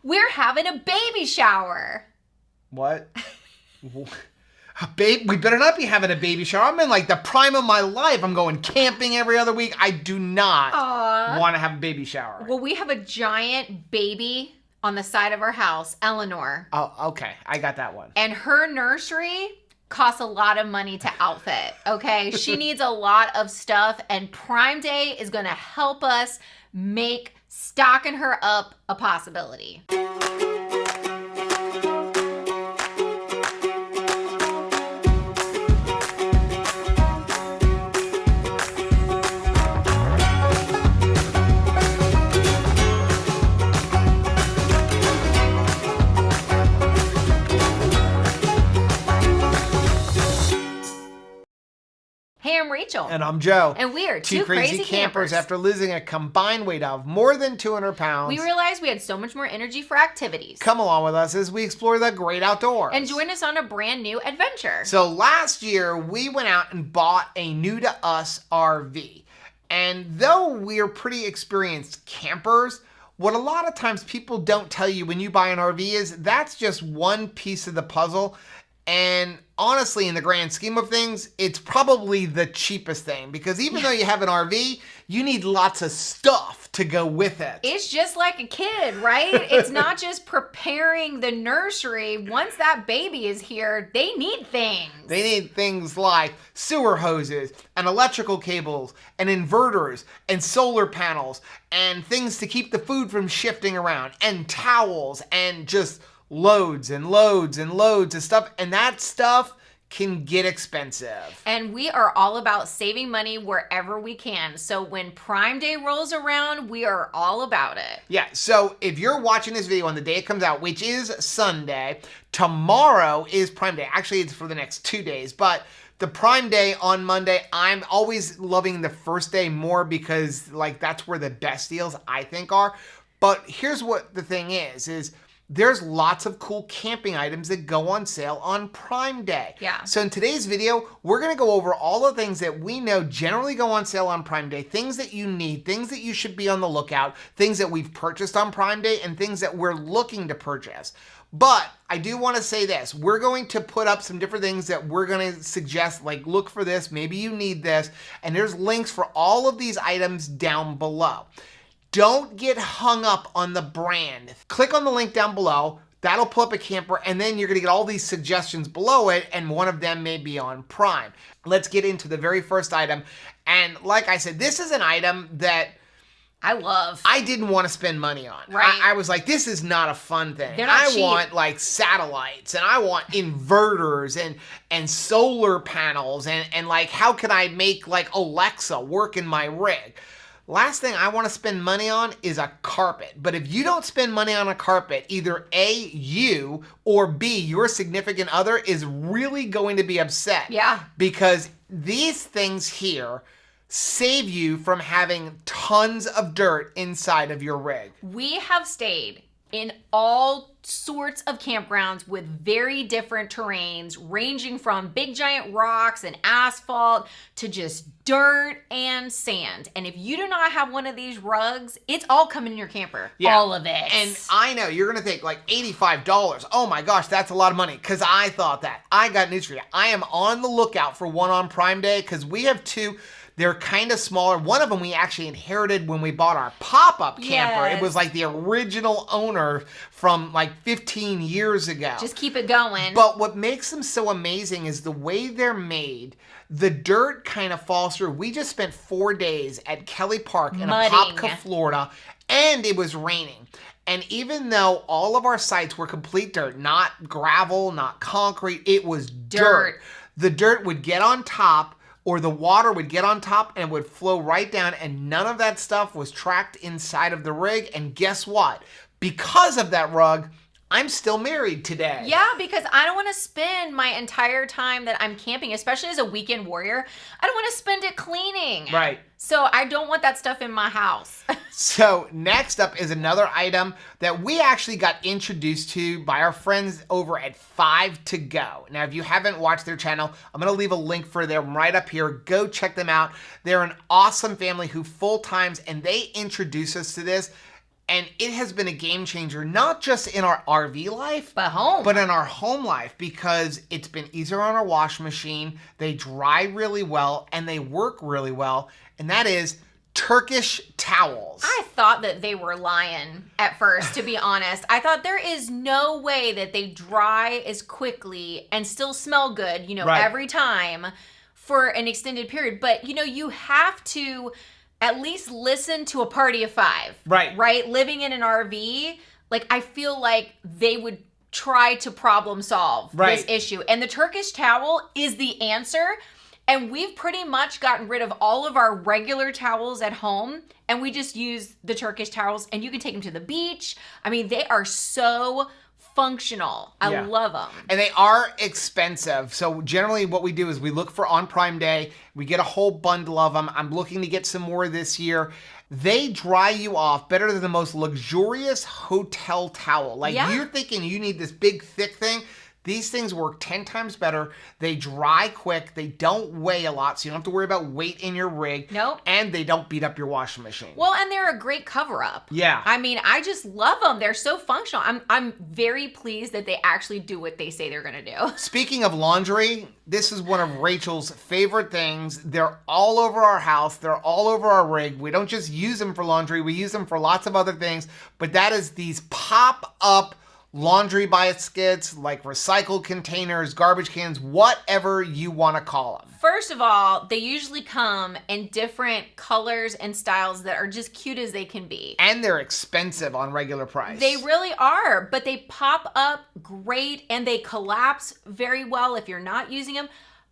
We're having a baby shower. What? Babe, we better not be having a baby shower. I'm in like the prime of my life. I'm going camping every other week. I do not want to have a baby shower. Well, we have a giant baby on the side of our house, Eleanor. Oh, okay. I got that one. And her nursery costs a lot of money to outfit, okay? She needs a lot of stuff, and Prime Day is gonna help us make stocking her up a possibility. Hey, I'm Rachel. And I'm Joe. And we are two crazy campers. After losing a combined weight of more than 200 pounds. We realized we had so much more energy for activities. Come along with us as we explore the great outdoors. And join us on a brand new adventure. So last year, we went out and bought a new to us RV. And though we're pretty experienced campers, what a lot of times people don't tell you when you buy an RV is that's just one piece of the puzzle. And honestly, in the grand scheme of things, it's probably the cheapest thing because even though you have an RV, you need lots of stuff to go with it. It's just like a kid, right? It's not just preparing the nursery. Once that baby is here, they need things. They need things like sewer hoses and electrical cables and inverters and solar panels and things to keep the food from shifting around and towels and just loads and loads and loads of stuff, and that stuff can get expensive. And we are all about saving money wherever we can. So when Prime Day rolls around, we are all about it. Yeah, so if you're watching this video on the day it comes out, which is Sunday, tomorrow is Prime Day. Actually, it's for the next 2 days, but the Prime Day on Monday, I'm always loving the first day more because like that's where the best deals I think are. But here's what the thing is there's lots of cool camping items that go on sale on Prime Day. Yeah. So in today's video, we're gonna go over all the things that we know generally go on sale on Prime Day, things that you need, things that you should be on the lookout, things that we've purchased on Prime Day, and things that we're looking to purchase. But I do wanna say this, we're going to put up some different things that we're gonna suggest, like look for this, maybe you need this, and there's links for all of these items down below. Don't get hung up on the brand. Click on the link down below. That'll pull up a camper, and then you're gonna get all these suggestions below it, and one of them may be on Prime. Let's get into the very first item. And like I said, this is an item that I love. I didn't want to spend money on. Right. I was like, this is not a fun thing. They're not cheap. Want like satellites, and I want inverters and solar panels, and like how can I make like Alexa work in my rig? Last thing I want to spend money on is a carpet. But if you don't spend money on a carpet, either A, you, or B, your significant other is really going to be upset. Yeah. Because these things here save you from having tons of dirt inside of your rig. We have stayed in all sorts of campgrounds with very different terrains, ranging from big giant rocks and asphalt to just dirt and sand. And if you do not have one of these rugs, it's all coming in your camper. Yeah. All of it. And I know you're gonna think like $85. Oh my gosh, that's a lot of money. Cause I thought that. I got news for you. I am on the lookout for one on Prime Day because we have two. They're kind of smaller. One of them we actually inherited when we bought our pop-up camper. Yes. It was like the original owner from like 15 years ago. Just keep it going. But what makes them so amazing is the way they're made. The dirt kind of falls through. We just spent 4 days at Kelly Park in Apopka, Florida, and it was raining. And even though all of our sites were complete dirt, not gravel, not concrete, it was dirt. The dirt would get on top, or the water would get on top and would flow right down, and none of that stuff was tracked inside of the rig. And guess what? Because of that rug, I'm still married today. Yeah, because I don't want to spend my entire time that I'm camping, especially as a weekend warrior, I don't want to spend it cleaning. Right. So I don't want that stuff in my house. So next up is another item that we actually got introduced to by our friends over at 5 to Go. Now, if you haven't watched their channel, I'm going to leave a link for them right up here. Go check them out. They're an awesome family who full times, and they introduce us to this. And it has been a game changer, not just in our RV life, but in our home life, because it's been easier on our wash machine. They dry really well and they work really well. And that is Turkish towels. I thought that they were lying at first, to be honest. I thought there is no way that they dry as quickly and still smell good, every time for an extended period. But, you have to at least listen to a party of 5. Right? Living in an RV, I feel like they would try to problem solve this issue. And the Turkish towel is the answer. And we've pretty much gotten rid of all of our regular towels at home, and we just use the Turkish towels, and you can take them to the beach. I mean, they are so functional. I love them. And they are expensive. So generally what we do is we look for on Prime Day. We get a whole bundle of them. I'm looking to get some more this year. They dry you off better than the most luxurious hotel towel. You're thinking you need this big, thick thing. These things work 10 times better. They dry quick. They don't weigh a lot, so you don't have to worry about weight in your rig. Nope. And they don't beat up your washing machine. Well, and they're a great cover-up. Yeah. I mean, I just love them. They're so functional. I'm very pleased that they actually do what they say they're going to do. Speaking of laundry, this is one of Rachel's favorite things. They're all over our house. They're all over our rig. We don't just use them for laundry. We use them for lots of other things. But that is these pop-up laundry baskets, like recycled containers, garbage cans, whatever you want to call them. First of all, they usually come in different colors and styles that are just cute as they can be. And they're expensive on regular price. They really are, but they pop up great and they collapse very well if you're not using them.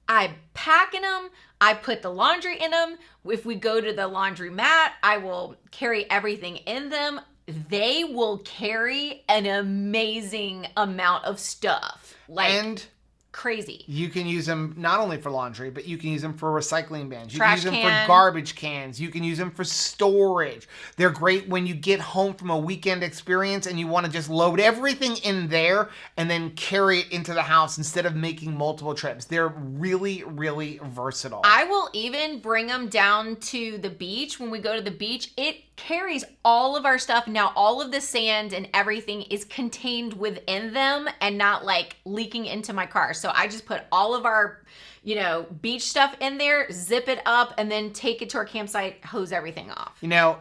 I pack in them. I put the laundry in them. If we go to the laundry mat, I will carry everything in them. They will carry an amazing amount of stuff. And crazy. You can use them not only for laundry, but you can use them for recycling bins. You Trash can use can. them for garbage cans. You can use them for storage. They're great when you get home from a weekend experience and you want to just load everything in there and then carry it into the house instead of making multiple trips. They're really, really versatile. I will even bring them down to the beach. When we go to the beach, it carries all of our stuff. Now, all of the sand and everything is contained within them and not leaking into my car. So I just put all of our, beach stuff in there, zip it up, and then take it to our campsite, hose everything off.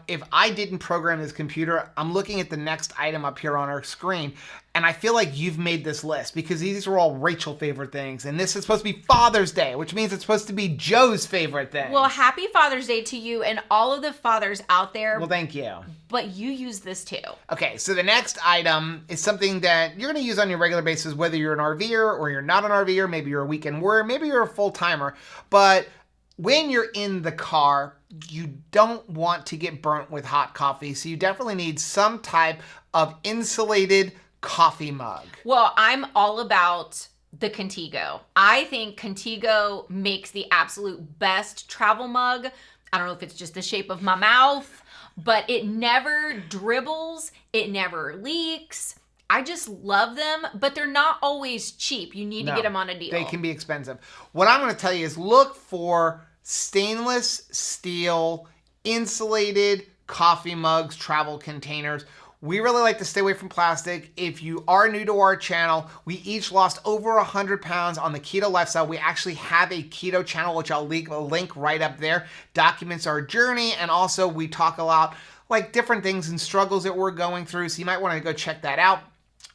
If I didn't program this computer, I'm looking at the next item up here on our screen, and I feel like you've made this list because these are all Rachel favorite things, and this is supposed to be Father's Day, which means it's supposed to be Joe's favorite thing. Well, happy Father's Day to you and all of the fathers out there. Well, thank you. But you use this too. Okay, so the next item is something that you're going to use on your regular basis, whether you're an RVer or you're not an RVer, maybe you're a weekend warrior, maybe you're a full-timer, but when you're in the car, you don't want to get burnt with hot coffee, so you definitely need some type of insulated coffee mug. Well, I'm all about the Contigo. I think Contigo makes the absolute best travel mug. I don't know if it's just the shape of my mouth, but it never dribbles, it never leaks. I just love them, but they're not always cheap. You need to get them on a deal. They can be expensive. What I'm going to tell you is look for stainless steel insulated coffee mugs, travel containers. We really like to stay away from plastic. If you are new to our channel, we each lost over 100 pounds on the keto lifestyle. We actually have a keto channel, which I'll leave a link right up there. Documents our journey, and also we talk a lot different things and struggles that we're going through, so you might want to go check that out.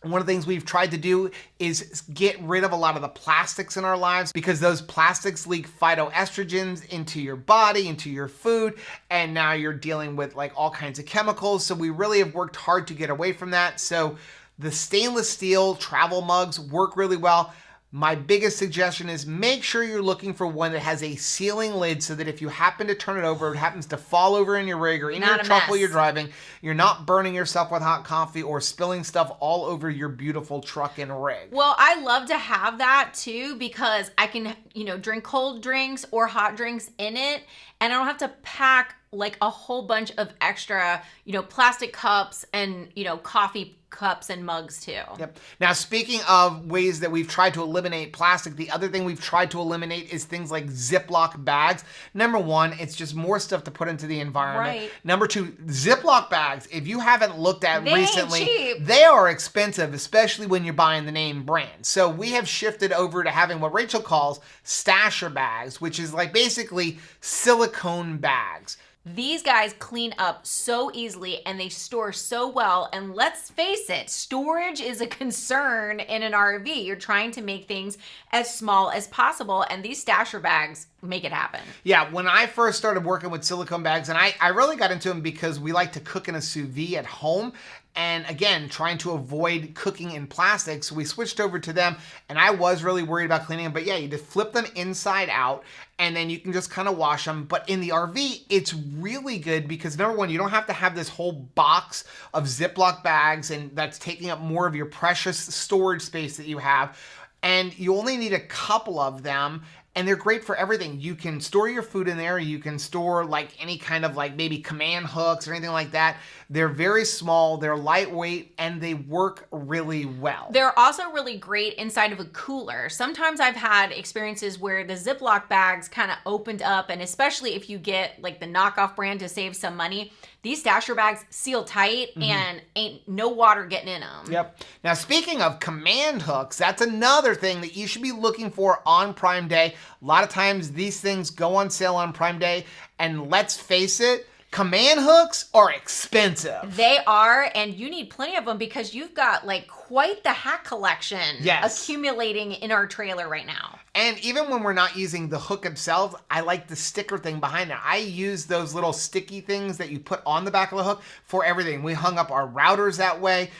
One of the things we've tried to do is get rid of a lot of the plastics in our lives because those plastics leak phytoestrogens into your body, into your food, and now you're dealing with all kinds of chemicals. So we really have worked hard to get away from that. So the stainless steel travel mugs work really well. My biggest suggestion is make sure you're looking for one that has a sealing lid so that if you happen to turn it over, it happens to fall over in your rig or in your truck while you're driving, you're not burning yourself with hot coffee or spilling stuff all over your beautiful truck and rig. Well, I love to have that too because I can, drink cold drinks or hot drinks in it, and I don't have to pack a whole bunch of extra, plastic cups and, coffee cups and mugs too. Yep. Now, speaking of ways that we've tried to eliminate plastic, the other thing we've tried to eliminate is things like Ziploc bags. Number one, it's just more stuff to put into the environment. Right. Number two, Ziploc bags, if you haven't looked at They ain't recently, cheap. they are expensive, especially when you're buying the name brand. So we have shifted over to having what Rachel calls stasher bags, which is like basically silicone bags. These guys clean up so easily and they store so well. And let's face it, storage is a concern in an RV. You're trying to make things as small as possible, and these stasher bags make it happen. Yeah, when I first started working with silicone bags, and I really got into them because we like to cook in a sous vide at home. And again, trying to avoid cooking in plastic, so we switched over to them, and I was really worried about cleaning them. But yeah, you just flip them inside out, and then you can just kind of wash them. But in the RV, it's really good because number one, you don't have to have this whole box of Ziploc bags, and that's taking up more of your precious storage space that you have. And you only need a couple of them. And they're great for everything. You can store your food in there. You can store like any kind of like maybe command hooks or anything like that. They're very small, they're lightweight, and they work really well. They're also really great inside of a cooler. Sometimes I've had experiences where the Ziploc bags kind of opened up, and especially if you get like the knockoff brand to save some money, these stasher bags seal tight and ain't no water getting in them. Yep. Now, speaking of command hooks, that's another thing that you should be looking for on Prime Day. A lot of times these things go on sale on Prime Day, and let's face it, command hooks are expensive. They are, and you need plenty of them because you've got like quite the hack collection accumulating in our trailer right now. And even when we're not using the hook itself, I like the sticker thing behind it. I use those little sticky things that you put on the back of the hook for everything. We hung up our routers that way.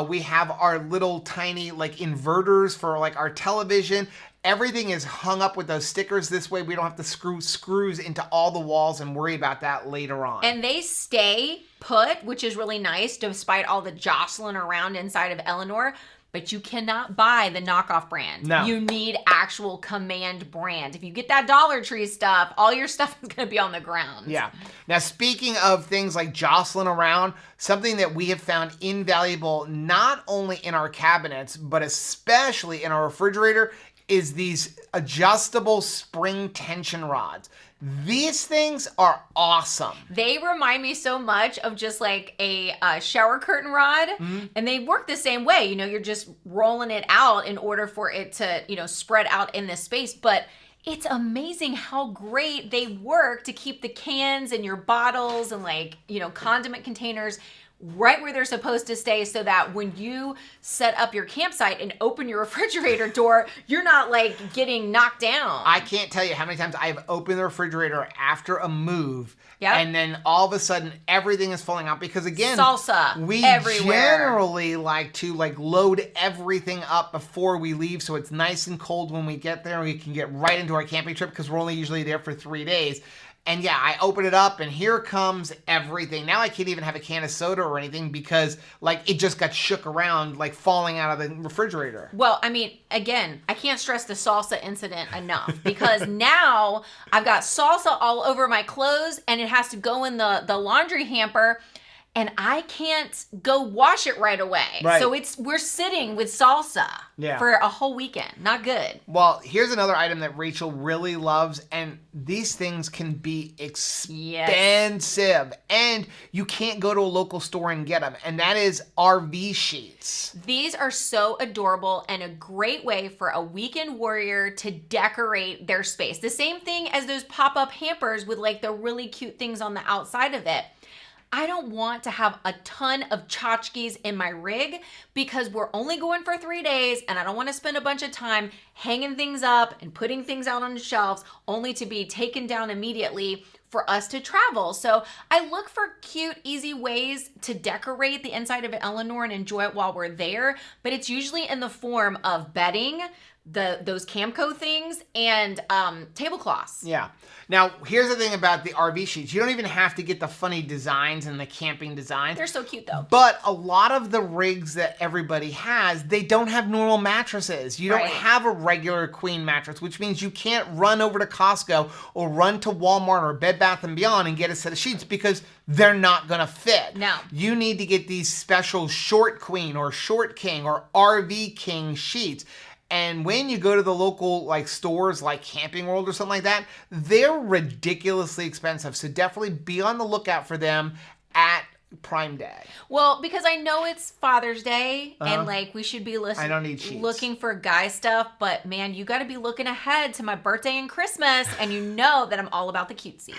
We have our little tiny like inverters for like our television. Everything is hung up with those stickers. This way we don't have to screw screws into all the walls and worry about that later on. And they stay put, which is really nice despite all the jostling around inside of Eleanor. But you cannot buy the knockoff brand. No. You need actual command brand. If you get that Dollar Tree stuff, all your stuff is going to be on the ground. Yeah. Now, speaking of things like jostling around, something that we have found invaluable not only in our cabinets, but especially in our refrigerator is these adjustable spring tension rods. These things are awesome. They remind me so much of just like a shower curtain rod, and they work the same way. You know, you're just rolling it out in order for it to, you know, spread out in this space. But it's amazing how great they work to keep the cans and your bottles and like, you know, condiment containers right where they're supposed to stay, so that when you set up your campsite and open your refrigerator door, you're not like getting knocked down. I can't tell you how many times I've opened the refrigerator after a move, and then all of a sudden everything is falling out because again, salsa we everywhere. Generally like to like load everything up before we leave, so it's nice and cold when we get there. We can get right into our camping trip because we're only usually there for 3 days. And yeah, I open it up and here comes everything. Now I can't even have a can of soda or anything because like it just got shook around, like falling out of the refrigerator. Well, I mean, again, I can't stress the salsa incident enough because now I've got salsa all over my clothes and it has to go in the laundry hamper. And I can't go wash it right away. Right. So we're sitting with salsa for a whole weekend. Not good. Well, here's another item that Rachel really loves, and these things can be expensive. And you can't go to a local store and get them, and that is RV sheets. These are so adorable and a great way for a weekend warrior to decorate their space. The same thing as those pop-up hampers with like the really cute things on the outside of it. I don't want to have a ton of tchotchkes in my rig because we're only going for 3 days and I don't want to spend a bunch of time hanging things up and putting things out on the shelves only to be taken down immediately for us to travel. So I look for cute, easy ways to decorate the inside of Eleanor and enjoy it while we're there, but it's usually in the form of bedding, those Camco things and tablecloths. Yeah. Now, here's the thing about the RV sheets. You don't even have to get the funny designs and the camping designs. They're so cute though. But a lot of the rigs that everybody has, they don't have normal mattresses. You don't have a regular queen mattress, which means you can't run over to Costco or run to Walmart or Bed Bath & Beyond and get a set of sheets because they're not gonna fit. No. You need to get these special short queen or short king or RV king sheets. And when you go to the local like stores like Camping World or something like that, they're ridiculously expensive. So definitely be on the lookout for them at Prime Day. Well, because I know it's Father's Day and like we should be I don't need sheets. looking for guy stuff, but man, you got to be looking ahead to my birthday and Christmas, and you know that I'm all about the cutesy.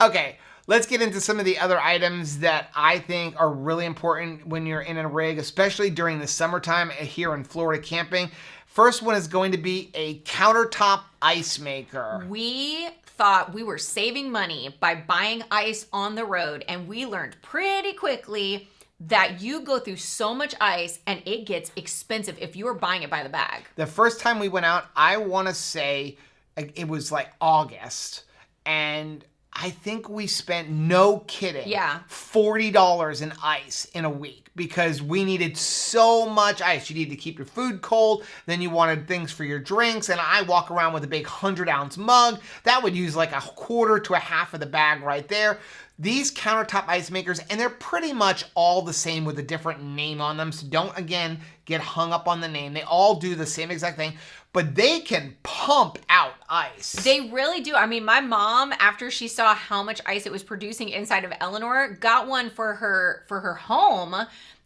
Okay. Let's get into some of the other items that I think are really important when you're in a rig, especially during the summertime here in Florida camping. First one is going to be a countertop ice maker. We thought we were saving money by buying ice on the road, and we learned pretty quickly that you go through so much ice and it gets expensive if you are buying it by the bag. The first time we went out, I want to say it was like August, and I think we spent, no kidding, $40 in ice in a week because we needed so much ice. You needed to keep your food cold, then you wanted things for your drinks, and I walk around with a big 100-ounce mug. That would use like a quarter to a half of the bag right there. These countertop ice makers, and they're pretty much all the same with a different name on them, so don't, again, get hung up on the name. They all do the same exact thing, but they can pump out ice. They really do. I mean, my mom, after she saw how much ice it was producing inside of Eleanor, got one for her home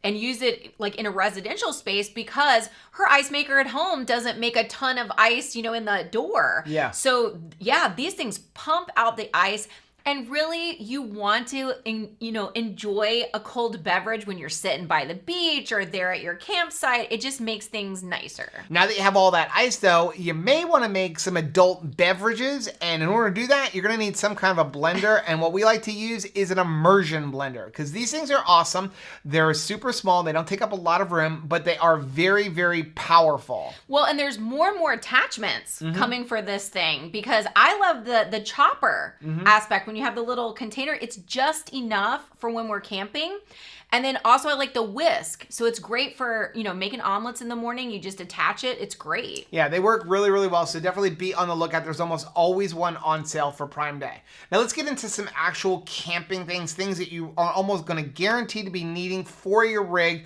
and use it like in a residential space because her ice maker at home doesn't make a ton of ice, you know, in the door. Yeah. So yeah, these things pump out the ice. And really, you want to, enjoy a cold beverage when you're sitting by the beach or there at your campsite. It just makes things nicer. Now that you have all that ice, though, you may want to make some adult beverages. And in order to do that, you're going to need some kind of a blender. And what we like to use is an immersion blender because these things are awesome. They're super small. They don't take up a lot of room, but they are very, very powerful. Well, and there's more and more attachments coming for this thing because I love the chopper aspect. When you have the little container, it's just enough for when we're camping. And then also I like the whisk. So it's great for, making omelets in the morning. You just attach it. It's great. Yeah, they work really, really well. So definitely be on the lookout. There's almost always one on sale for Prime Day. Now let's get into some actual camping things that you are almost going to guarantee to be needing for your rig.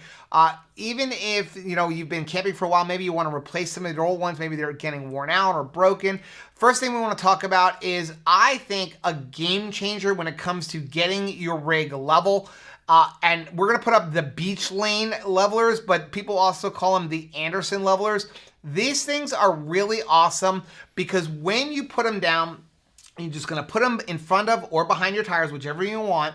Even if, you've been camping for a while, maybe you want to replace some of your old ones. Maybe they're getting worn out or broken. First thing we want to talk about is, I think, a game changer when it comes to getting your rig level. And we're going to put up the beach lane levelers, but people also call them the Anderson levelers. These things are really awesome because when you put them down, you're just going to put them in front of or behind your tires, whichever you want.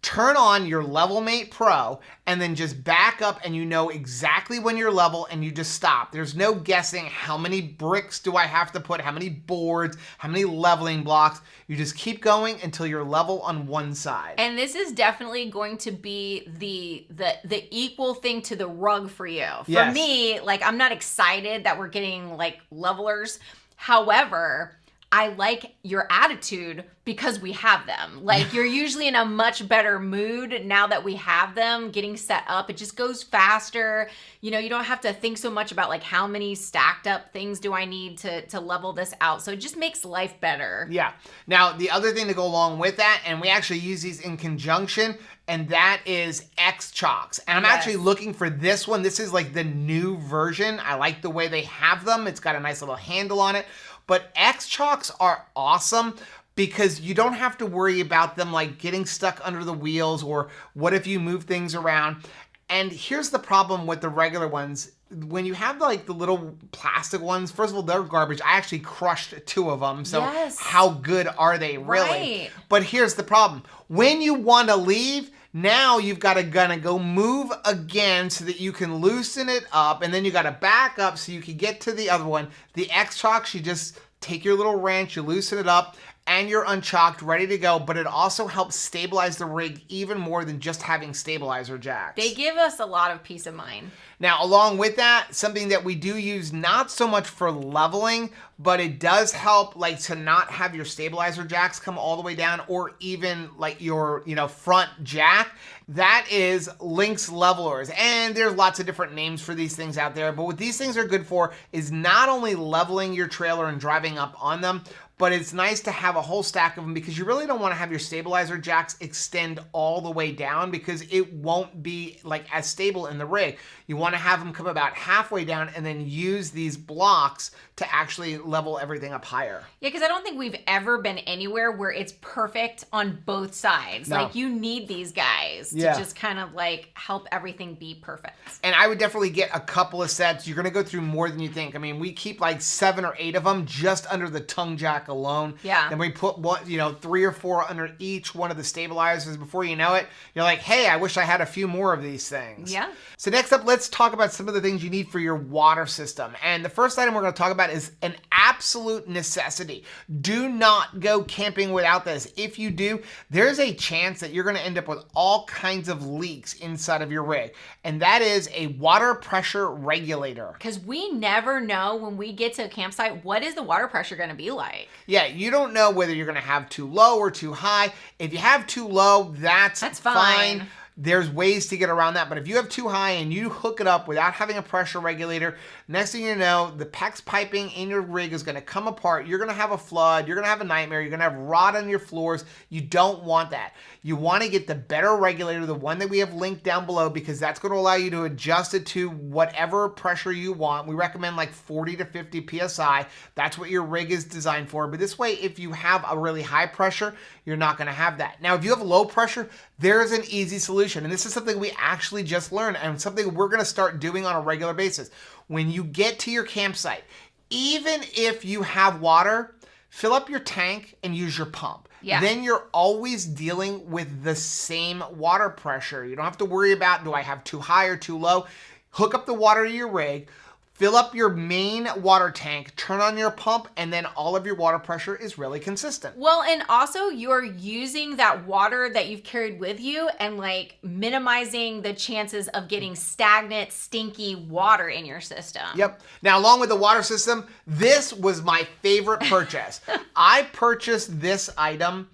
Turn on your LevelMate Pro and then just back up and you know exactly when you're level and you just stop. There's no guessing how many bricks do I have to put, how many boards, how many leveling blocks. You just keep going until you're level on one side. And this is definitely going to be the equal thing to the rug for you. For me, like, I'm not excited that we're getting like levelers. However, I like your attitude because we have them. Like, you're usually in a much better mood now that we have them getting set up. It just goes faster. You don't have to think so much about like how many stacked up things do I need to level this out. So it just makes life better. Yeah. Now, the other thing to go along with that, and we actually use these in conjunction, and that is XChocks. And I'm actually looking for this one. This is like the new version. I like the way they have them. It's got a nice little handle on it. But XChocks are awesome because you don't have to worry about them like getting stuck under the wheels or what if you move things around. And here's the problem with the regular ones. When you have like the little plastic ones, first of all, they're garbage. I actually crushed 2 of them. So how good are they really? Right. But here's the problem. When you want to leave, now you've got to go move again so that you can loosen it up, and then you got to back up so you can get to the other one. The XChocks, you just take your little wrench, you loosen it up, and you're unchocked, ready to go. But it also helps stabilize the rig even more than just having stabilizer jacks. They give us a lot of peace of mind. Now, along with that, something that we do use not so much for leveling, but it does help like to not have your stabilizer jacks come all the way down, or even like your, front jack. That is Lynx levelers. And there's lots of different names for these things out there, but what these things are good for is not only leveling your trailer and driving up on them, but it's nice to have a whole stack of them, because you really don't want to have your stabilizer jacks extend all the way down, because it won't be like as stable in the rig. You want to have them come about halfway down and then use these blocks to actually level everything up higher. Yeah, because I don't think we've ever been anywhere where it's perfect on both sides. No. Like, you need these guys to just kind of like help everything be perfect. And I would definitely get a couple of sets. You're going to go through more than you think. I mean, we keep like 7 or 8 of them just under the tongue jack alone. Yeah. Then we put 3 or 4 under each one of the stabilizers. Before you know it, you're like, hey, I wish I had a few more of these things. Yeah. So next up, let's talk about some of the things you need for your water system. And the first item we're going to talk about is an absolute necessity. Do not go camping without this. If you do, there's a chance that you're going to end up with all kinds of leaks inside of your rig. And that is a water pressure regulator. Because we never know when we get to a campsite, what is the water pressure going to be like? Yeah, you don't know whether you're going to have too low or too high. If you have too low, that's fine. There's ways to get around that, but if you have too high and you hook it up without having a pressure regulator, next thing you know, the PEX piping in your rig is going to come apart. You're going to have a flood. You're going to have a nightmare. You're going to have rot on your floors. You don't want that. You want to get the better regulator, the one that we have linked down below, because that's going to allow you to adjust it to whatever pressure you want. We recommend like 40 to 50 PSI. That's what your rig is designed for. But this way, if you have a really high pressure, you're not going to have that. Now, if you have low pressure, there's an easy solution. And this is something we actually just learned, and something we're going to start doing on a regular basis. When you get to your campsite, even if you have water, fill up your tank and use your pump. Yeah. Then you're always dealing with the same water pressure. You don't have to worry about, do I have too high or too low? Hook up the water to your rig, fill up your main water tank, turn on your pump, and then all of your water pressure is really consistent. Well, and also you're using that water that you've carried with you and like minimizing the chances of getting stagnant, stinky water in your system. Yep. Now, along with the water system, this was my favorite purchase. I purchased this item,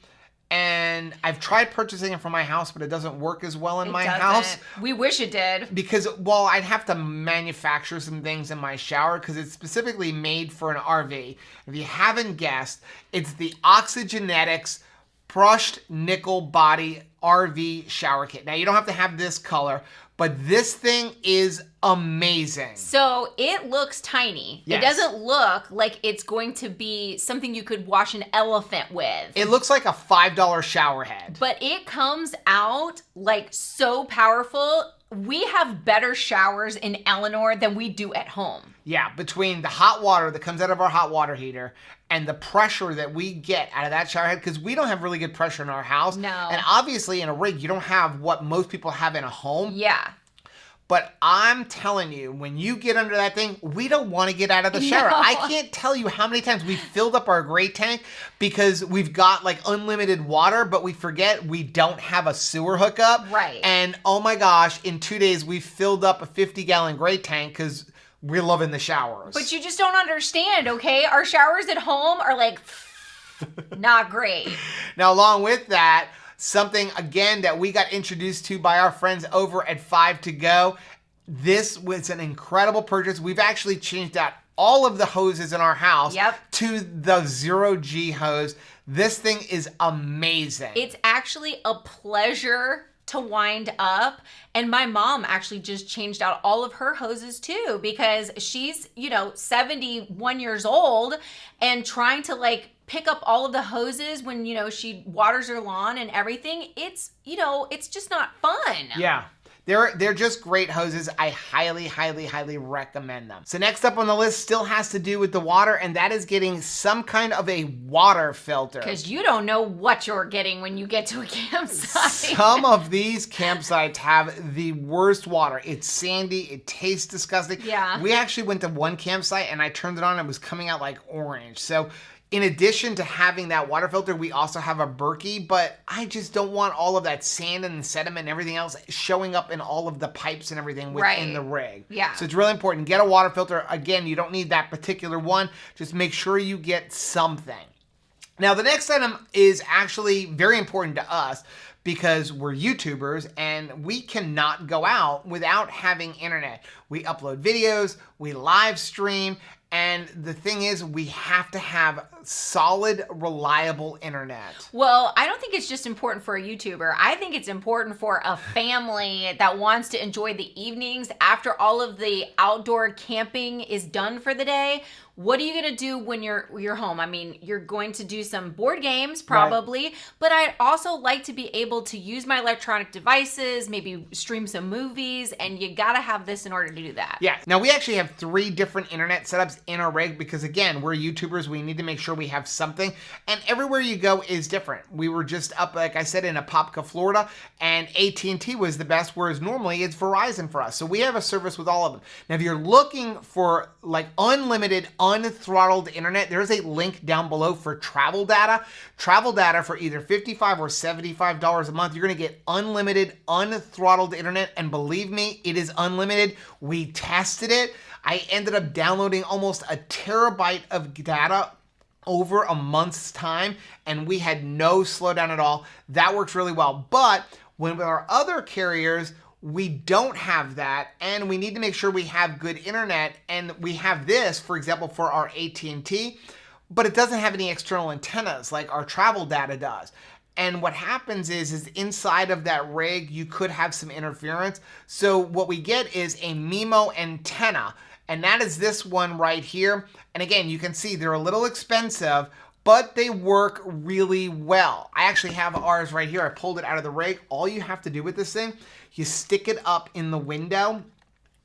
and I've tried purchasing it for my house, but it doesn't work as well in my house. We wish it did. Because, well, I'd have to manufacture some things in my shower, because it's specifically made for an RV. If you haven't guessed, it's the Oxygenetics Brushed Nickel Body RV Shower Kit. Now, you don't have to have this color, but this thing is amazing. So it looks tiny. Yes. It doesn't look like it's going to be something you could wash an elephant with. It looks like a $5 shower head. But it comes out like so powerful. We have better showers in Eleanor than we do at home. Yeah, between the hot water that comes out of our hot water heater and the pressure that we get out of that shower head, because we don't have really good pressure in our house. No. And obviously in a rig, you don't have what most people have in a home. Yeah. But I'm telling you, when you get under that thing, we don't want to get out of the shower. No. I can't tell you how many times we filled up our gray tank because we've got like unlimited water, but we forget we don't have a sewer hookup. Right. And oh my gosh, in 2 days, we filled up a 50-gallon gray tank because we're loving the showers. But you just don't understand, okay? Our showers at home are like not great. Now, along with that, something, again, that we got introduced to by our friends over at 5 to Go. This was an incredible purchase. We've actually changed out all of the hoses in our house to the ZeroG Hose. This thing is amazing. It's actually a pleasure to wind up. And my mom actually just changed out all of her hoses too, because she's, 71 years old and trying to like pick up all of the hoses when, she waters her lawn and everything. It's, it's just not fun. Yeah. They're just great hoses. I highly, highly, highly recommend them. So next up on the list still has to do with the water, and that is getting some kind of a water filter. Because you don't know what you're getting when you get to a campsite. Some of these campsites have the worst water. It's sandy. It tastes disgusting. Yeah. We actually went to one campsite, and I turned it on, and it was coming out like orange. So In addition to having that water filter, we also have a Berkey, but I just don't want all of that sand and sediment and everything else showing up in all of the pipes and everything within the rig. Yeah. So it's really important. Get a water filter. Again, you don't need that particular one. Just make sure you get something. Now, the next item is actually very important to us because we're YouTubers and we cannot go out without having internet. We upload videos, we live stream, and the thing is, we have to have solid, reliable internet. Well, I don't think it's just important for a YouTuber. I think it's important for a family that wants to enjoy the evenings after all of the outdoor camping is done for the day. What are you gonna do when you're home? I mean, you're going to do some board games probably, right. But I'd also like to be able to use my electronic devices, maybe stream some movies, and you gotta have this in order to do that. Yeah. Now we actually have 3 different internet setups in our rig because again, we're YouTubers. We need to make sure we have something, and everywhere you go is different. We were just up, like I said, in Apopka, Florida, and AT&T was the best, whereas normally it's Verizon for us. So we have a service with all of them. Now, if you're looking for like unlimited, unthrottled internet, there's a link down below for travel data. Travel data for either $55 or $75 a month. You're gonna get unlimited, unthrottled internet, and believe me, it is unlimited. We tested it. I ended up downloading almost a terabyte of data over a month's time, and we had no slowdown at all. That works really well. But when with our other carriers, we don't have that, and we need to make sure we have good internet, and we have this, for example, for our AT&T, but it doesn't have any external antennas like our travel data does. And what happens is inside of that rig, you could have some interference. So what we get is a MIMO antenna, and that is this one right here. And again, you can see they're a little expensive, but they work really well. I actually have ours right here. I pulled it out of the rig. All you have to do with this thing, you stick it up in the window,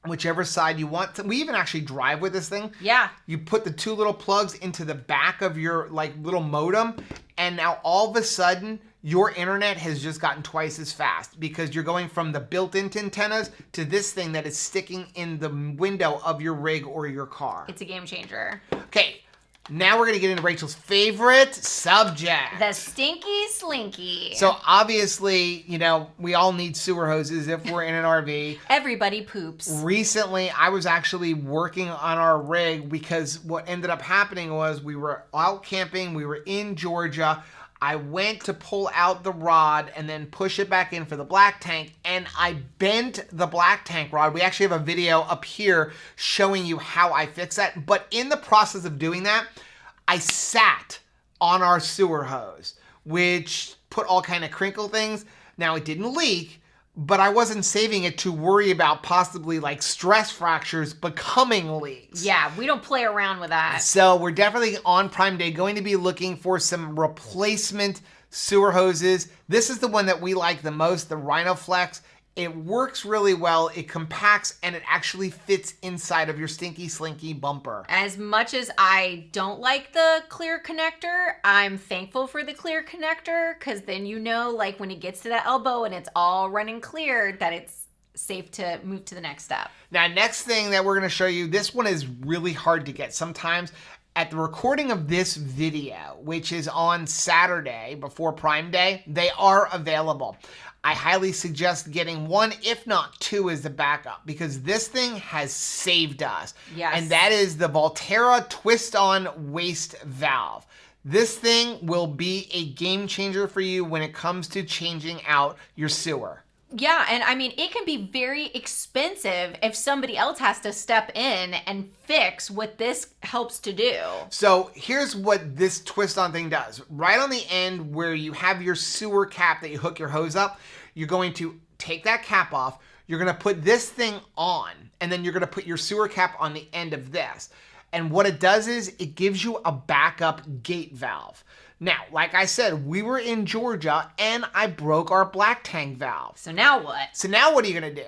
whichever side you want. We even actually drive with this thing. Yeah. You put the 2 little plugs into the back of your like little modem, and now all of a sudden, your internet has just gotten twice as fast because you're going from the built-in antennas to this thing that is sticking in the window of your rig or your car. It's a game changer. Okay. Now we're gonna get into Rachel's favorite subject. The stinky slinky. So obviously, you know, we all need sewer hoses if we're in an RV. Everybody poops. Recently, I was actually working on our rig because what ended up happening was we were out camping, we were in Georgia. I went to pull out the rod and then push it back in for the black tank, and I bent the black tank rod. We actually have a video up here showing you how I fix that. But in the process of doing that, I sat on our sewer hose, which put all kind of crinkle things. Now, it didn't leak, but I wasn't saving it to worry about possibly like stress fractures becoming leaks. Yeah, we don't play around with that. So we're definitely on Prime Day going to be looking for some replacement sewer hoses. This is the one that we like the most, the Rhino Flex. It works really well, it compacts, and it actually fits inside of your stinky slinky bumper. As much as I don't like the clear connector, I'm thankful for the clear connector, because then you know, like when it gets to the elbow and it's all running clear, that it's safe to move to the next step. Now, next thing that we're gonna show you, this one is really hard to get. Sometimes at the recording of this video, which is on Saturday before Prime Day, they are available. I highly suggest getting 1, if not 2, as a backup because this thing has saved us. Yes. And that is the Volterra TwistOn waste valve. This thing will be a game changer for you when it comes to changing out your sewer. Yeah, and I mean, it can be very expensive if somebody else has to step in and fix what this helps to do. So here's what this twist-on thing does. Right on the end where you have your sewer cap that you hook your hose up, you're going to take that cap off, you're gonna put this thing on, and then you're gonna put your sewer cap on the end of this. And what it does is it gives you a backup gate valve. Now, like I said, we were in Georgia and I broke our black tank valve. So now what? So now what are you gonna do?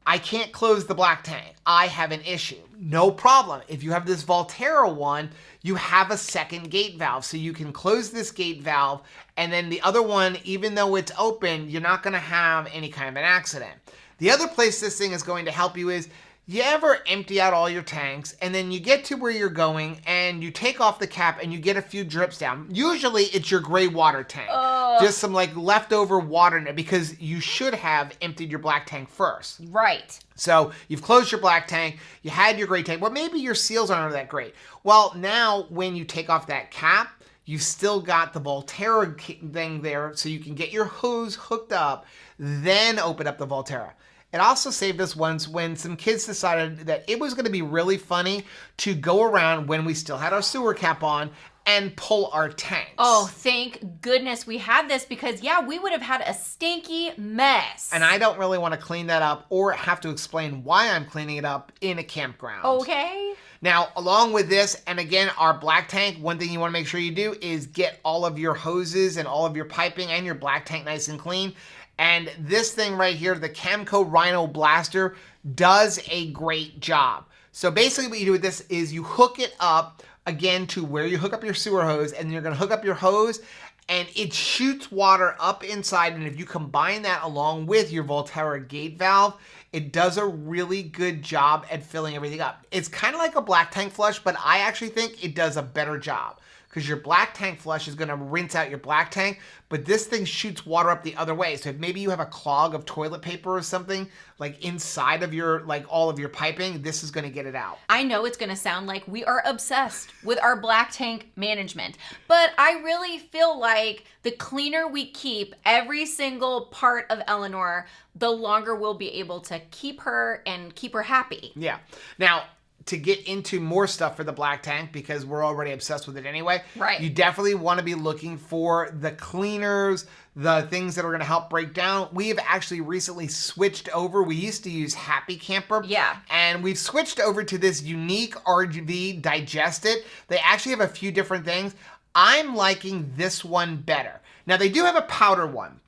I can't close the black tank. I have an issue. No problem. If you have this Volterra one, you have a second gate valve. So you can close this gate valve, and then the other one, even though it's open, you're not gonna have any kind of an accident. The other place this thing is going to help you is You ever empty out all your tanks and then you get to where you're going and you take off the cap and you get a few drips down? Usually it's your gray water tank. Just some like leftover water in it because you should have emptied your black tank first. Right. So you've closed your black tank, you had your gray tank, but maybe your seals aren't that great. Well, now when you take off that cap, you've still got the Volterra thing there so you can get your hose hooked up, then open up the Volterra. It also saved us once when some kids decided that it was going to be really funny to go around when we still had our sewer cap on and pull our tanks. Oh, thank goodness we had this because, yeah, we would have had a stinky mess. And I don't really want to clean that up or have to explain why I'm cleaning it up in a campground. Okay. Now, along with this, and again, our black tank, one thing you want to make sure you do is get all of your hoses and all of your piping and your black tank nice and clean. And this thing right here, the Camco Rhino Blaster, does a great job. So basically what you do with this is you hook it up, again, to where you hook up your sewer hose, and you're gonna hook up your hose, and it shoots water up inside, and if you combine that along with your Volterra gate valve, it does a really good job at filling everything up. It's kind of like a black tank flush, but I actually think it does a better job. Because your black tank flush is going to rinse out your black tank, but this thing shoots water up the other way. So if maybe you have a clog of toilet paper or something, like inside of your, like all of your piping, this is going to get it out. I know it's going to sound like we are obsessed with our black tank management, but I really feel like the cleaner we keep every single part of Eleanor, the longer we'll be able to keep her and keep her happy. Yeah. Now, to get into more stuff for the black tank, because we're already obsessed with it anyway, right, you definitely want to be looking for the cleaners, the things that are going to help break down. We have actually recently switched over. We used to use Happy Camper. Yeah. And we've switched over to this unique RGB Digest It. They actually have a few different things. I'm liking this one better. Now, they do have a powder one.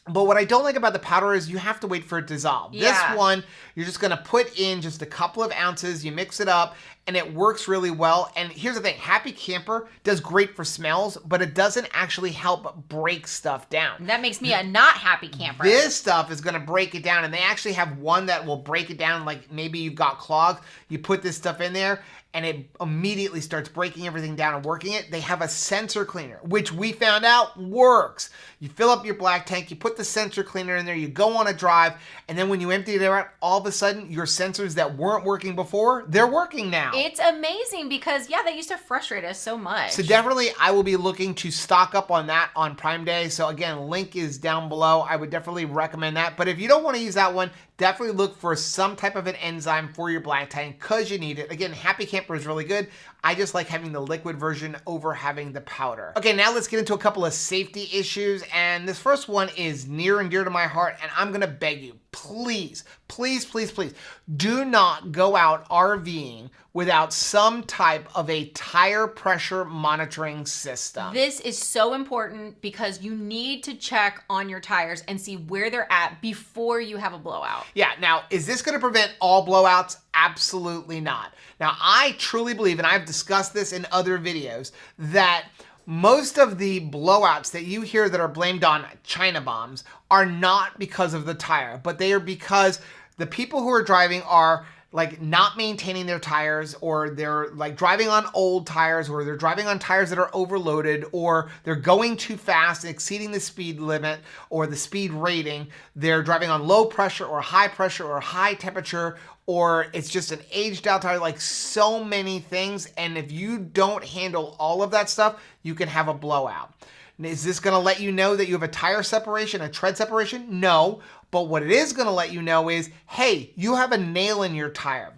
But what I don't like about the powder is you have to wait for it to dissolve. Yeah. This one, you're just going to put in just a couple of ounces, you mix it up, and it works really well. And here's the thing, Happy Camper does great for smells, but it doesn't actually help break stuff down. That makes me a not happy camper. This stuff is going to break it down, and they actually have one that will break it down, like maybe you've got clogs, you put this stuff in there, and it immediately starts breaking everything down and working it. They have a sensor cleaner, which we found out works. You fill up your black tank, you put the sensor cleaner in there, you go on a drive, and then when you empty it out, all of a sudden, your sensors that weren't working before, they're working now. It's amazing because, yeah, that used to frustrate us so much. So definitely, I will be looking to stock up on that on Prime Day. So again, link is down below. I would definitely recommend that. But if you don't want to use that one, definitely look for some type of an enzyme for your black tank because you need it. Again, Happy Camper is really good. I just like having the liquid version over having the powder. Okay, now let's get into a couple of safety issues. And this first one is near and dear to my heart. And I'm going to beg you, please, please, please, please, do not go out RVing without some type of a tire pressure monitoring system. This is so important because you need to check on your tires and see where they're at before you have a blowout. Yeah, now, is this going to prevent all blowouts? Absolutely not. Now, I truly believe, and I've discussed this in other videos, that most of the blowouts that you hear that are blamed on China bombs are not because of the tire, but they are because the people who are driving are like not maintaining their tires, or they're like driving on old tires, or they're driving on tires that are overloaded, or they're going too fast, exceeding the speed limit or the speed rating. They're driving on low pressure or high temperature, or it's just an aged out tire, like so many things. And if you don't handle all of that stuff, you can have a blowout. Is this going to let you know that you have a tire separation, a tread separation? No. But what it is going to let you know is, hey, you have a nail in your tire.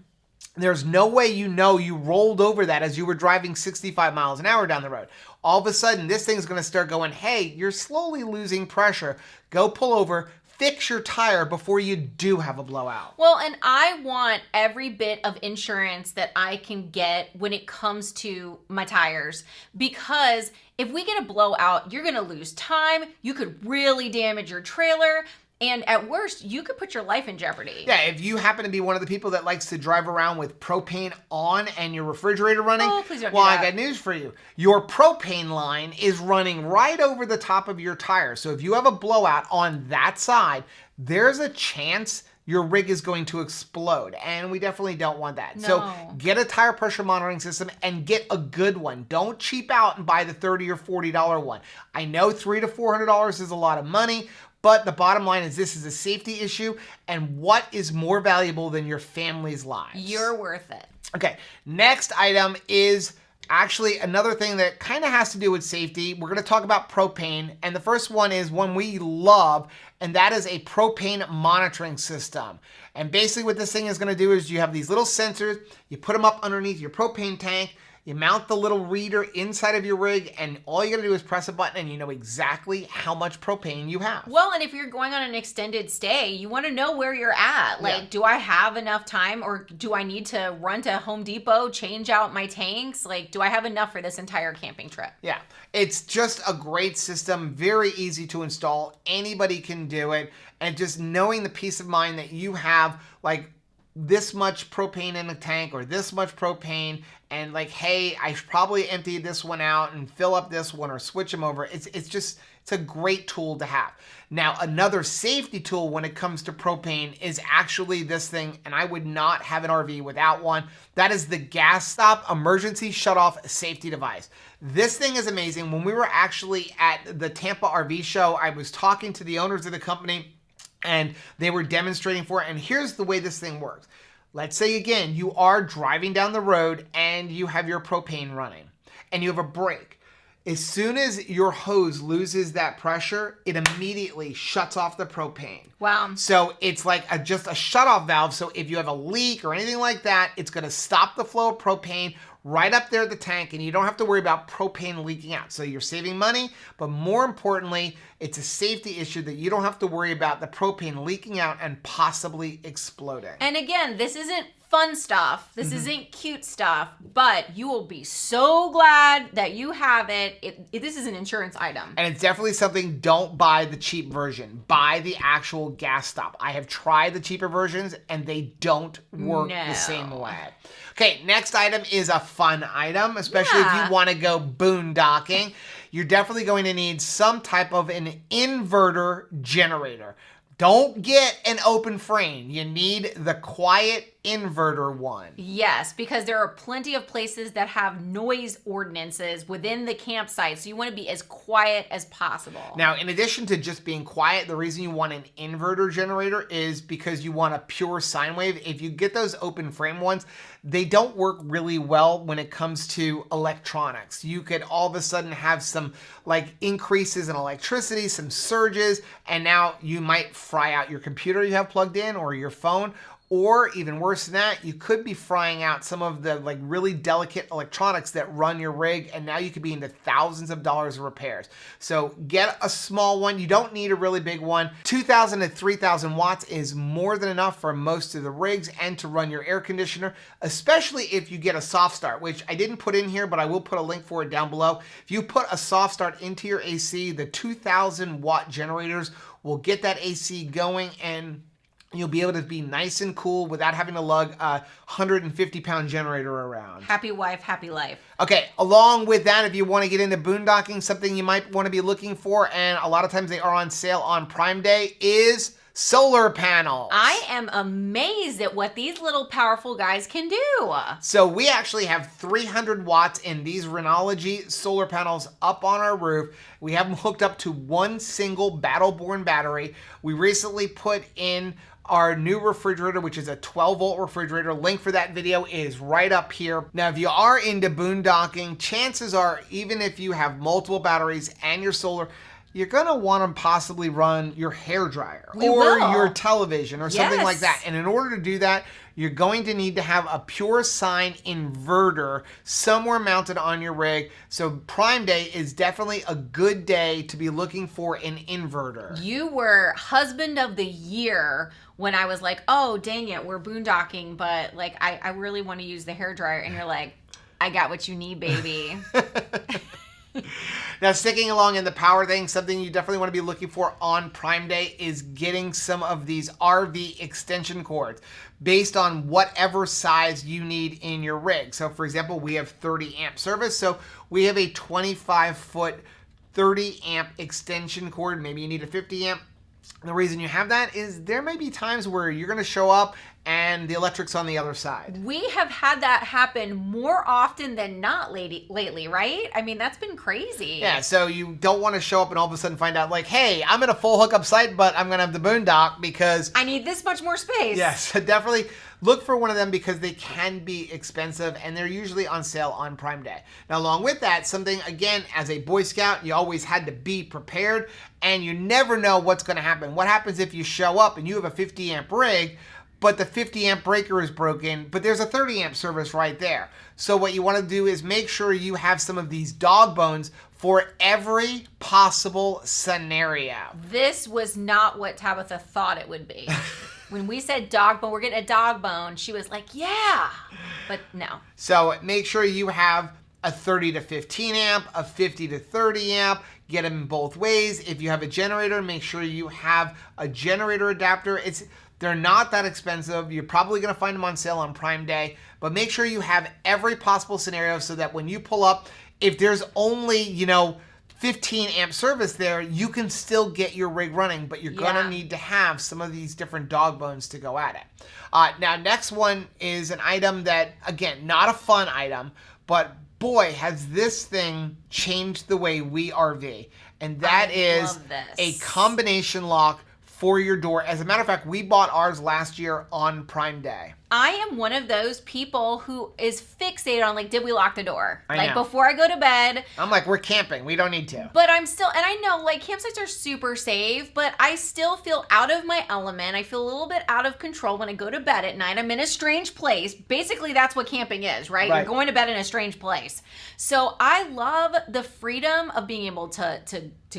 There's no way you know you rolled over that as you were driving 65 miles an hour down the road. All of a sudden, this thing's going to start going, hey, you're slowly losing pressure. Go pull over, fix your tire before you do have a blowout. Well, and I want every bit of insurance that I can get when it comes to my tires, because if we get a blowout, you're going to lose time. You could really damage your trailer. And at worst, you could put your life in jeopardy. Yeah, if you happen to be one of the people that likes to drive around with propane on and your refrigerator running, oh, please don't well, do that. I got news for you. Your propane line is running right over the top of your tire. So if you have a blowout on that side, there's a chance your rig is going to explode, and we definitely don't want that. No. So get a tire pressure monitoring system and get a good one. Don't cheap out and buy the $30 or $40 one. I know $300 to $400 is a lot of money, but the bottom line is this is a safety issue, and what is more valuable than your family's lives? You're worth it. Okay, next item is actually another thing that kind of has to do with safety. We're going to talk about propane, and the first one is one we love, and that is a propane monitoring system. And basically what this thing is going to do is you have these little sensors, you put them up underneath your propane tank, you mount the little reader inside of your rig, and all you gotta do is press a button and you know exactly how much propane you have. Well, and if you're going on an extended stay, you wanna know where you're at. Like, do I have enough time, or do I need to run to Home Depot, change out my tanks? Like, do I have enough for this entire camping trip? Yeah, it's just a great system, very easy to install. Anybody can do it. And just knowing the peace of mind that you have, like, this much propane in the tank or this much propane, and like, hey, I should probably empty this one out and fill up this one or switch them over. It's a great tool to have. Now, another safety tool when it comes to propane is actually this thing, and I would not have an RV without one. That is the Gas Stop Emergency Shutoff Safety Device. This thing is amazing. When we were actually at the Tampa RV show, I was talking to the owners of the company, and they were demonstrating for it. And here's the way this thing works. Let's say, again, you are driving down the road and you have your propane running and you have a brake. As soon as your hose loses that pressure, it immediately shuts off the propane. Wow. So it's like just a shutoff valve. So if you have a leak or anything like that, it's going to stop the flow of propane right up there at the tank, and you don't have to worry about propane leaking out. So you're saving money, but more importantly, it's a safety issue that you don't have to worry about the propane leaking out and possibly exploding. And again, this isn't fun stuff. This isn't cute stuff, but you will be so glad that you have it. This is an insurance item. And it's definitely something, don't buy the cheap version. Buy the actual Gas Stop. I have tried the cheaper versions and they don't work the same way. Okay, next item is a fun item, especially if you want to go boondocking. You're definitely going to need some type of an inverter generator. Don't get an open frame. You need the quiet inverter one. Yes, because there are plenty of places that have noise ordinances within the campsite, so you want to be as quiet as possible. Now, in addition to just being quiet, the reason you want an inverter generator is because you want a pure sine wave. If you get those open frame ones, they don't work really well when it comes to electronics. You could all of a sudden have some like increases in electricity, some surges, and now you might fry out your computer you have plugged in or your phone. Or even worse than that, you could be frying out some of the like really delicate electronics that run your rig, and now you could be into thousands of dollars of repairs. So get a small one. You don't need a really big one. 2,000 to 3,000 watts is more than enough for most of the rigs and to run your air conditioner, especially if you get a soft start, which I didn't put in here, but I will put a link for it down below. If you put a soft start into your AC, the 2,000 watt generators will get that AC going, and you'll be able to be nice and cool without having to lug a 150-pound generator around. Happy wife, happy life. Okay, along with that, if you want to get into boondocking, something you might want to be looking for, and a lot of times they are on sale on Prime Day, is solar panels. I am amazed at what these little powerful guys can do. So we actually have 300 watts in these Rhinology solar panels up on our roof. We have them hooked up to one single Battleborn battery. We recently put in our new refrigerator, which is a 12-volt refrigerator. Link for that video is right up here. Now, if you are into boondocking, chances are, even if you have multiple batteries and your solar, you're gonna want to possibly run your hairdryer or your television or something like that. And in order to do that, you're going to need to have a pure sine inverter somewhere mounted on your rig. So Prime Day is definitely a good day to be looking for an inverter. You were husband of the year when I was like, oh, dang it, we're boondocking, but like I really want to use the hairdryer. And you're like, I got what you need, baby. Now, sticking along in the power thing, something you definitely want to be looking for on Prime Day is getting some of these RV extension cords based on whatever size you need in your rig. So for example, we have 30 amp service. So we have a 25-foot, 30 amp extension cord. Maybe you need a 50 amp. The reason you have that is there may be times where you're going to show up and the electric's on the other side. We have had that happen more often than not lately, right? I mean, that's been crazy. Yeah, so you don't want to show up and all of a sudden find out like, hey, I'm in a full hookup site, but I'm going to have the boondock because I need this much more space. Yes, definitely look for one of them because they can be expensive and they're usually on sale on Prime Day. Now, along with that, something, again, as a Boy Scout, you always had to be prepared and you never know what's going to happen. What happens if you show up and you have a 50 amp rig, but the 50 amp breaker is broken, but there's a 30 amp service right there. So what you want to do is make sure you have some of these dog bones for every possible scenario. This was not what Tabitha thought it would be. When we said dog bone, we're getting a dog bone, she was like, yeah, but no. So make sure you have a 30 to 15 amp, a 50 to 30 amp, get them both ways. If you have a generator, make sure you have a generator adapter. They're not that expensive. You're probably going to find them on sale on Prime Day, but make sure you have every possible scenario so that when you pull up, if there's only, 15 amp service there, you can still get your rig running, but you're going to need to have some of these different dog bones to go at it. Now, next one is an item that, again, not a fun item, but boy, has this thing changed the way we RV. And that is a combination lock for your door. As a matter of fact, we bought ours last year on Prime Day. I am one of those people who is fixated on, like, did we lock the door? I know. Before I go to bed. I'm like, we're camping. We don't need to. But I'm still, and I know, like, campsites are super safe, but I still feel out of my element. I feel a little bit out of control when I go to bed at night. I'm in a strange place. Basically, that's what camping is, right? You're going to bed in a strange place. So I love the freedom of being able to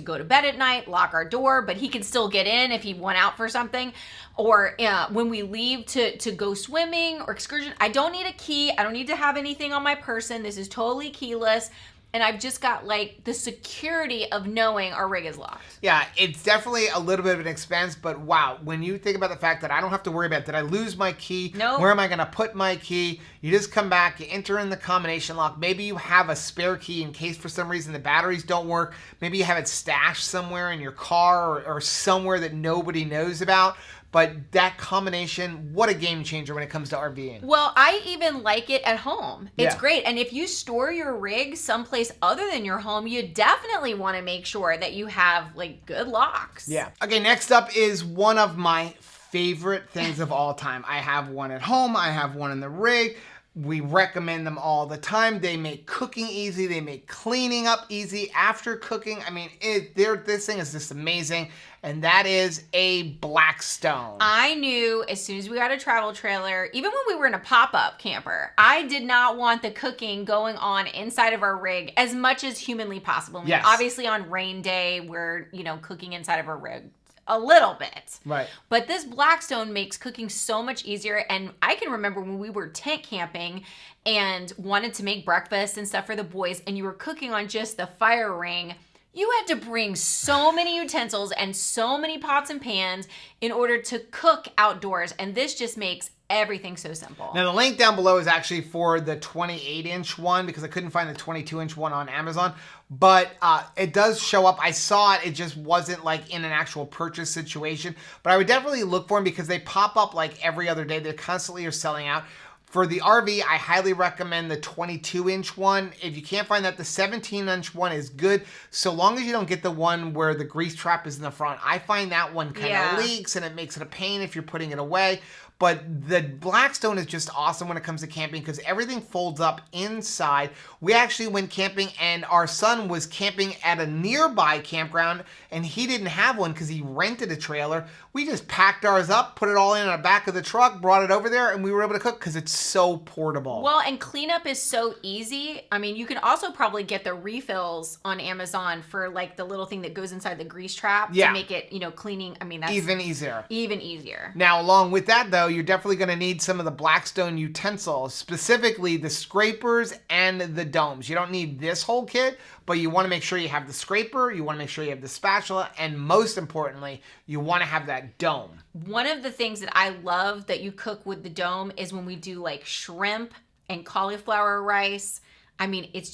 go to bed at night, lock our door, but he can still get in if he went out for something. Or when we leave to go swimming or excursion, I don't need a key. I don't need to have anything on my person. This is totally keyless. And I've just got, like, the security of knowing our rig is locked. Yeah, it's definitely a little bit of an expense, but wow, when you think about the fact that I don't have to worry about, did I lose my key? No. Where am I going to put my key? You just come back, you enter in the combination lock. Maybe you have a spare key in case for some reason the batteries don't work. Maybe you have it stashed somewhere in your car or somewhere that nobody knows about. But that combination, what a game changer when it comes to RVing. Well, I even like it at home. It's great. And if you store your rig someplace other than your home, you definitely want to make sure that you have, like, good locks. Yeah. Okay, next up is one of my favorite things of all time. I have one at home. I have one in the rig. We recommend them all the time. They make cooking easy. They make cleaning up easy after cooking. I mean, this thing is just amazing. And that is a Blackstone. I knew as soon as we got a travel trailer, even when we were in a pop-up camper, I did not want the cooking going on inside of our rig as much as humanly possible. I mean, obviously on rain day, we're, cooking inside of our rig a little bit. Right. But this Blackstone makes cooking so much easier. And I can remember when we were tent camping and wanted to make breakfast and stuff for the boys, and you were cooking on just the fire ring. You had to bring so many utensils and so many pots and pans in order to cook outdoors. And this just makes everything so simple. Now, the link down below is actually for the 28-inch one because I couldn't find the 22-inch one on Amazon. But it does show up. I saw it. It just wasn't like in an actual purchase situation. But I would definitely look for them because they pop up like every other day. They constantly are selling out. For the RV, I highly recommend the 22-inch one. If you can't find that, the 17-inch one is good, so long as you don't get the one where the grease trap is in the front. I find that one kind of leaks, and it makes it a pain if you're putting it away. But the Blackstone is just awesome when it comes to camping because everything folds up inside. We actually went camping and our son was camping at a nearby campground and he didn't have one because he rented a trailer. We just packed ours up, put it all in the back of the truck, brought it over there, and we were able to cook because it's so portable. Well, and cleanup is so easy. I mean, you can also probably get the refills on Amazon for like the little thing that goes inside the grease trap to make it, cleaning. I mean, that's even easier. Even easier. Now, along with that, though, you're definitely going to need some of the Blackstone utensils, specifically the scrapers and the domes. You don't need this whole kit, but you want to make sure you have the scraper, you want to make sure you have the spatula, and most importantly, you want to have that dome. One of the things that I love that you cook with the dome is when we do like shrimp and cauliflower rice. I mean, it's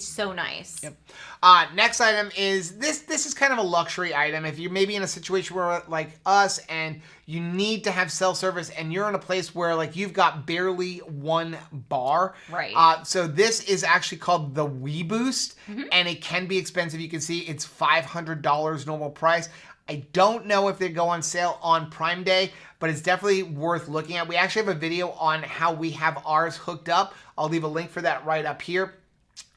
so nice. Yep. Next item is this is kind of a luxury item. If you're maybe in a situation where like us and you need to have cell service and you're in a place where like you've got barely one bar. Right. So this is actually called the WeBoost, and it can be expensive. You can see it's $500 normal price. I don't know if they go on sale on Prime Day, but it's definitely worth looking at. We actually have a video on how we have ours hooked up. I'll leave a link for that right up here.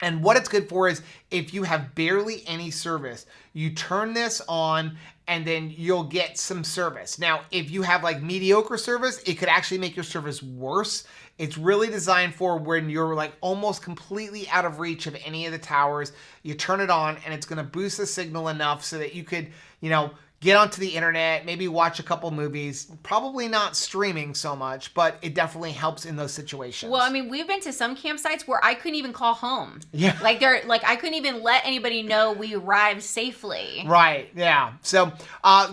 And what it's good for is if you have barely any service, you turn this on and then you'll get some service. Now, if you have like mediocre service, it could actually make your service worse. It's really designed for when you're like almost completely out of reach of any of the towers. You turn it on and it's gonna boost the signal enough so that you could, you know, get onto the internet, maybe watch a couple movies, probably not streaming so much, but it definitely helps in those situations. Well, I mean, we've been to some campsites where I couldn't even call home. Yeah. Like I couldn't even let anybody know we arrived safely. Right, yeah. So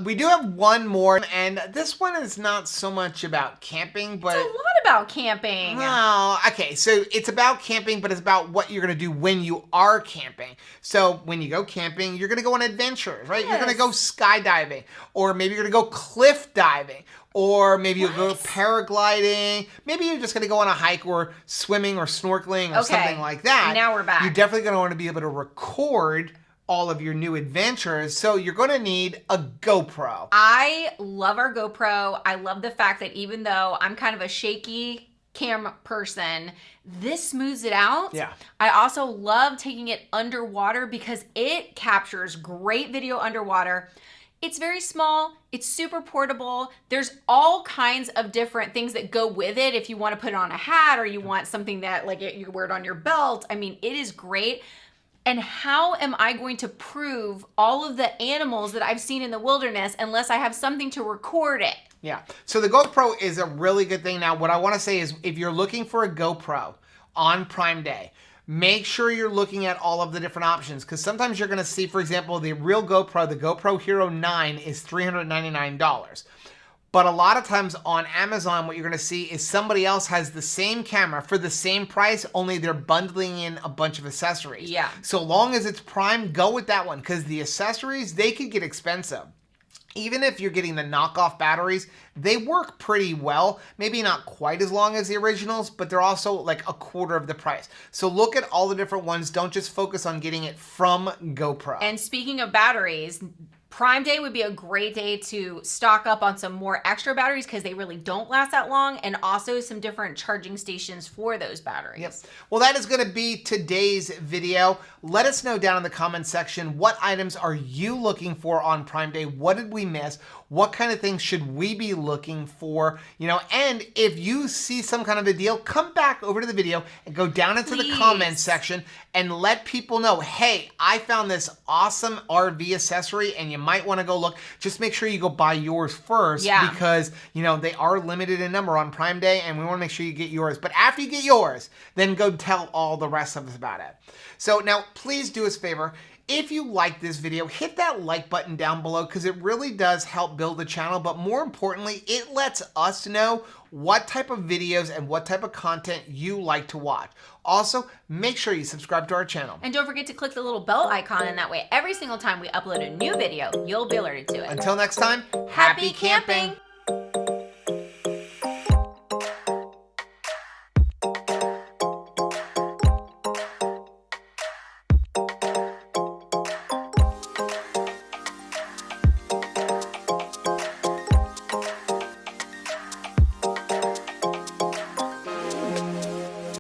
we do have one more, and this one is not so much about camping, but... It's a lot about camping. Well, okay, so it's about camping, but it's about what you're gonna do when you are camping. So when you go camping, you're gonna go on adventures, right? Yes. You're gonna go skydiving, or maybe you're gonna go cliff diving, or maybe you'll go paragliding. Maybe you're just gonna go on a hike or swimming or snorkeling or something like that. Now we're back. You're definitely gonna want to be able to record all of your new adventures, so you're gonna need a GoPro. I love our GoPro. I love the fact that even though I'm kind of a shaky cam person, this smooths it out. Yeah. I also love taking it underwater because it captures great video underwater. It's very small, it's super portable. There's all kinds of different things that go with it if you want to put it on a hat or you want something that like you wear it on your belt. I mean, it is great. And how am I going to prove all of the animals that I've seen in the wilderness unless I have something to record it? Yeah, so the GoPro is a really good thing. Now, what I want to say is if you're looking for a GoPro on Prime Day, make sure you're looking at all of the different options, because sometimes you're going to see, for example, the real GoPro, the GoPro Hero 9 is $399. But a lot of times on Amazon, what you're going to see is somebody else has the same camera for the same price, only they're bundling in a bunch of accessories. Yeah. So long as it's Prime, go with that one, because the accessories, they could get expensive. Even if you're getting the knockoff batteries, they work pretty well. Maybe not quite as long as the originals, but they're also like a quarter of the price. So look at all the different ones. Don't just focus on getting it from GoPro. And speaking of batteries, Prime Day would be a great day to stock up on some more extra batteries because they really don't last that long, and also some different charging stations for those batteries. Yep. Well, that is going to be today's video. Let us know down in the comment section, what items are you looking for on Prime Day? What did we miss? What kind of things should we be looking for? You know, and if you see some kind of a deal, come back over to the video and go down into the comment section and let people know, hey, I found this awesome RV accessory and you might want to go look. Just make sure you go buy yours first, because, you know, they are limited in number on Prime Day and we want to make sure you get yours. But after you get yours, then go tell all the rest of us about it. So now please do us a favor. If you like this video, hit that like button down below because it really does help build the channel, but more importantly, it lets us know what type of videos and what type of content you like to watch. Also, make sure you subscribe to our channel. And don't forget to click the little bell icon, and that way every single time we upload a new video, you'll be alerted to it. Until next time, happy camping!